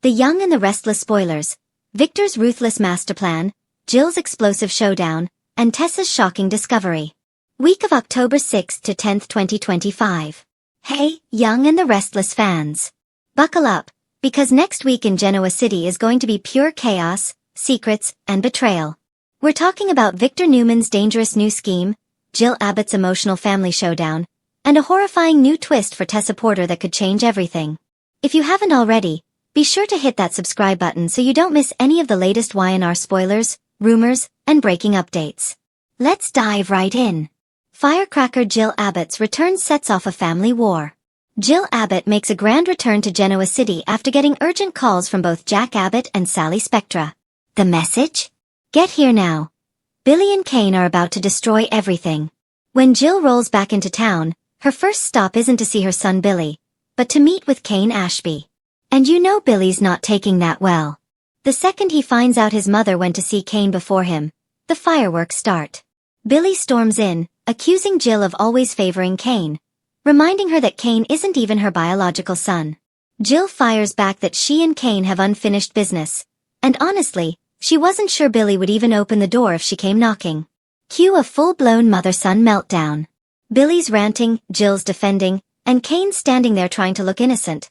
The Young and the Restless spoilers, Victor's ruthless master plan, Jill's explosive showdown, and Tessa's shocking discovery. Week of October 6th to 10th, 2025. Hey, Young and the Restless fans. Buckle up, because next week in Genoa City is going to be pure chaos, secrets, and betrayal. We're talking about Victor Newman's dangerous new scheme, Jill Abbott's emotional family showdown, and a horrifying new twist for Tessa Porter that could change everything. If you haven't already, be sure to hit that subscribe button so you don't miss any of the latest Y&R spoilers, rumors, and breaking updates. Let's dive right in. Firecracker Jill Abbott's return sets off a family war. Jill Abbott makes a grand return to Genoa City after getting urgent calls from both Jack Abbott and Sally Spectra. The message? Get here now. Billy and Kane are about to destroy everything. When Jill rolls back into town, her first stop isn't to see her son Billy, but to meet with Kane Ashby. And you know Billy's not taking that well. The second he finds out his mother went to see Kane before him, the fireworks start. Billy storms in, accusing Jill of always favoring Kane, reminding her that Kane isn't even her biological son. Jill fires back that she and Kane have unfinished business, and honestly, she wasn't sure Billy would even open the door if she came knocking. Cue a full-blown mother-son meltdown. Billy's ranting, Jill's defending, and Kane's standing there trying to look innocent.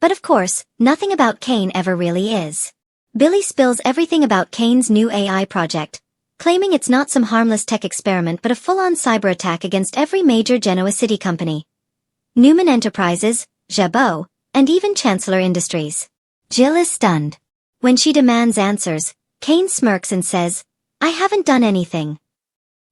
But of course, nothing about Kane ever really is. Billy spills everything about Kane's new AI project, claiming it's not some harmless tech experiment but a full-on cyber attack against every major Genoa City company. Newman Enterprises, Abbott, and even Chancellor Industries. Jill is stunned. When she demands answers, Kane smirks and says, "I haven't done anything."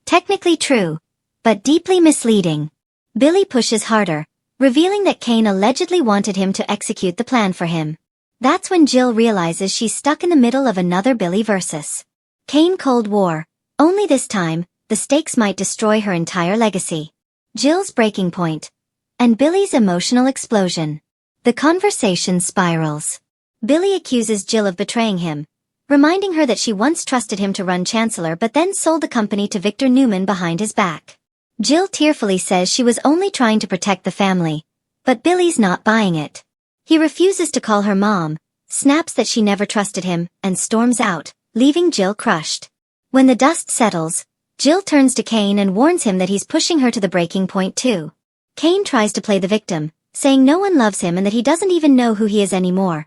Technically true, but deeply misleading. Billy pushes harder, revealing that Kane allegedly wanted him to execute the plan for him. That's when Jill realizes she's stuck in the middle of another Billy versus Kane Cold War, only this time, the stakes might destroy her entire legacy. Jill's breaking point, and Billy's emotional explosion. The conversation spirals. Billy accuses Jill of betraying him, reminding her that she once trusted him to run Chancellor but then sold the company to Victor Newman behind his back. Jill tearfully says she was only trying to protect the family, but Billy's not buying it. He refuses to call her mom, snaps that she never trusted him, and storms out, leaving Jill crushed. When the dust settles, Jill turns to Kane and warns him that he's pushing her to the breaking point too. Kane tries to play the victim, saying no one loves him and that he doesn't even know who he is anymore.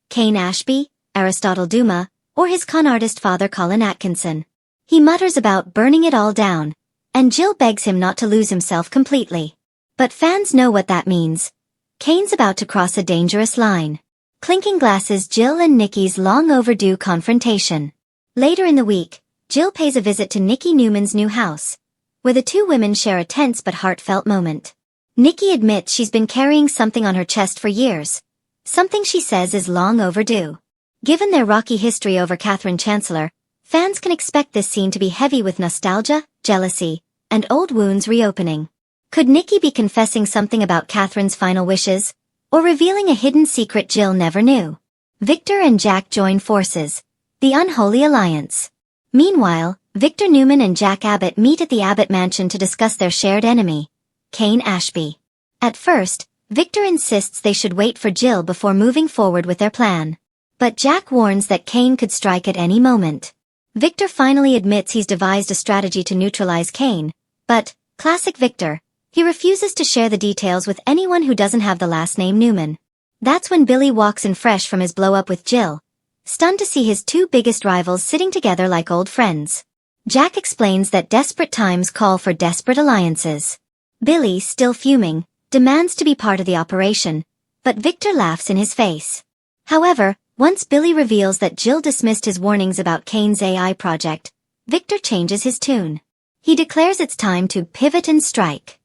Kane Ashby, Aristotle Duma, or his con artist father Colin Atkinson. He mutters about burning it all down, and Jill begs him not to lose himself completely. But fans know what that means. Kane's about to cross a dangerous line. Clinking glasses, Jill and Nikki's long overdue confrontation. Later in the week, Jill pays a visit to Nikki Newman's new house, where the two women share a tense but heartfelt moment. Nikki admits she's been carrying something on her chest for years, something she says is long overdue. Given their rocky history over Catherine Chancellor, fans can expect this scene to be heavy with nostalgia, jealousy, and old wounds reopening. Could Nikki be confessing something about Catherine's final wishes, or revealing a hidden secret Jill never knew? Victor and Jack join forces, the unholy alliance. Meanwhile, Victor Newman and Jack Abbott meet at the Abbott mansion to discuss their shared enemy, Kane Ashby. At first, Victor insists they should wait for Jill before moving forward with their plan. But Jack warns that Kane could strike at any moment. Victor finally admits he's devised a strategy to neutralize Kane, but, classic Victor, he refuses to share the details with anyone who doesn't have the last name Newman. That's when Billy walks in fresh from his blow-up with Jill, stunned to see his two biggest rivals sitting together like old friends. Jack explains that desperate times call for desperate alliances. Billy, still fuming, demands to be part of the operation, but Victor laughs in his face. However, once Billy reveals that Jill dismissed his warnings about Kane's AI project, Victor changes his tune. He declares it's time to pivot and strike.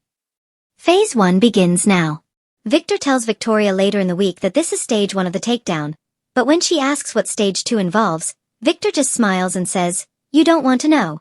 Phase 1 begins now. Victor tells Victoria later in the week that this is stage 1 of the takedown, but when she asks what stage 2 involves, Victor just smiles and says, "You don't want to know."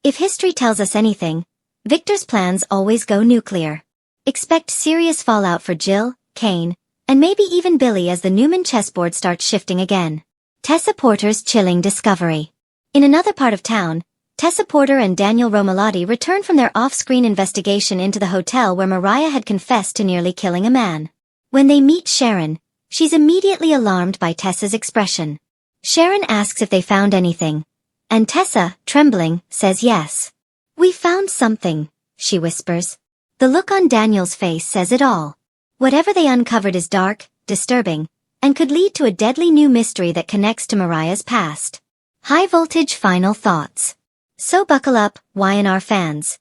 If history tells us anything, Victor's plans always go nuclear. Expect serious fallout for Jill, Kane, and maybe even Billy as the Newman chessboard starts shifting again. Tessa Porter's chilling discovery. In another part of town, Tessa Porter and Daniel Romalotti return from their off-screen investigation into the hotel where Mariah had confessed to nearly killing a man. When they meet Sharon, She's immediately alarmed by Tessa's expression. Sharon asks if they found anything, and Tessa, trembling, says yes. "We found something," she whispers. The look on Daniel's face says it all. Whatever they uncovered is dark, disturbing, and could lead to a deadly new mystery that connects to Mariah's past. High voltage final thoughts. So buckle up, Y&R fans.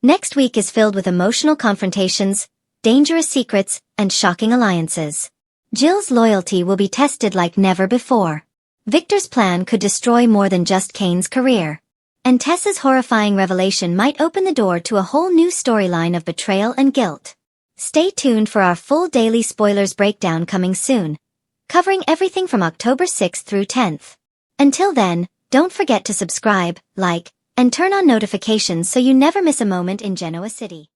Next week is filled with emotional confrontations, dangerous secrets, and shocking alliances. Jill's loyalty will be tested like never before. Victor's plan could destroy more than just Kane's career. And Tessa's horrifying revelation might open the door to a whole new storyline of betrayal and guilt. Stay tuned for our full daily spoilers breakdown coming soon, covering everything from October 6th through 10th. Until then, don't forget to subscribe, like, and turn on notifications so you never miss a moment in Genoa City.